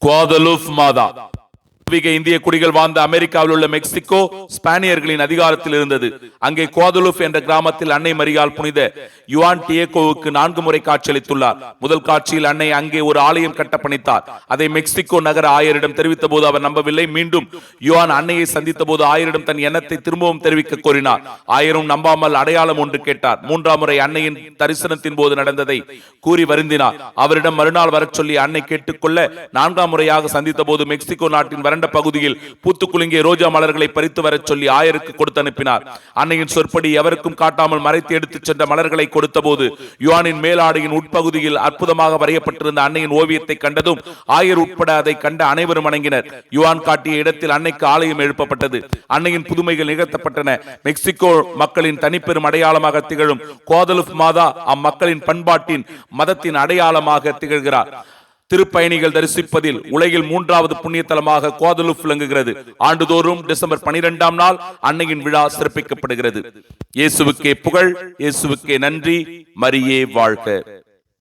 Guadeloupe மாதா இந்திய குடிகள் வாழ்ந்த அமெரிக்காவில் உள்ள மெக்சிகோ ஸ்பானியர்களின் அதிகாரத்தில் இருந்தது. அங்கே குவாதலூப் என்ற கிராமத்தில் அன்னை மரியாள் புனித யுவான் டியேகோவுக்கு 4 முறை காட்சியளித்துள்ளார். முதல் காட்சியில் அன்னை அங்கே ஒரு ஆலயம் கட்ட பணித்தார். அதை மெக்சிகோ நகர ஆயரிடம் தெரிவித்த போது அவர் நம்பவில்லை. மீண்டும் யுவான் அன்னையை சந்தித்த போது ஆயரிடம் தன் எண்ணத்தை திரும்பவும் தெரிவிக்க கோரினார். ஆயரும் நம்பாமல் அடையாளம் ஒன்று கேட்டார். 3ஆம் முறை அன்னையின் தரிசனத்தின் போது நடந்ததை கூறி வருந்தினார். அவரிடம் மறுநாள் வரச் சொல்லி அன்னை கேட்டுக்கொள்ள 4ஆம் முறையாக சந்தித்த போது மெக்சிகோ நாட்டின் பகுதியில் பூத்து குலுங்கிய ரோஜா மலர்களை பறித்து வரச் சொல்லி ஆயருக்கு கொடுத்து அனுப்பினார். அன்னையின் சொற்படி எவருக்கும் காட்டாமல் மறைத்து எடுத்துச் சென்ற மலர்களை கொடுத்த போது யுவானின் மேலாடையின் உட்பகுதியில் அற்புதமாக வரையப்பட்டிருந்த அன்னையின் ஓவியத்தை கண்டதும் ஆயர் உட்பட அதை கண்ட அனைவரும் வணங்கினர். யுவான் காட்டிய இடத்தில் அன்னைக்கு ஆலயம் எழுப்பப்பட்டது. அன்னையின் புதுமைகள் நிகழ்த்தப்பட்டன. மெக்சிகோ மக்களின் தனிப்பெரும் அடையாளமாக திகழும் குவாதலூப் மாதா அம்மக்களின் பண்பாட்டின் மதத்தின் அடையாளமாக திகழ்கிறார். திருப்பயணிகள் தரிசிப்பதில் உலகில் 3வது புண்ணிய தலமாக குவாதலூப் விளங்குகிறது. ஆண்டுதோறும் டிசம்பர் 12ஆம் நாள் அன்னையின் விழா சிறப்பிக்கப்படுகிறது. இயேசுவுக்கே புகழ், இயேசுவுக்கே நன்றி, மரியே வாழ்க.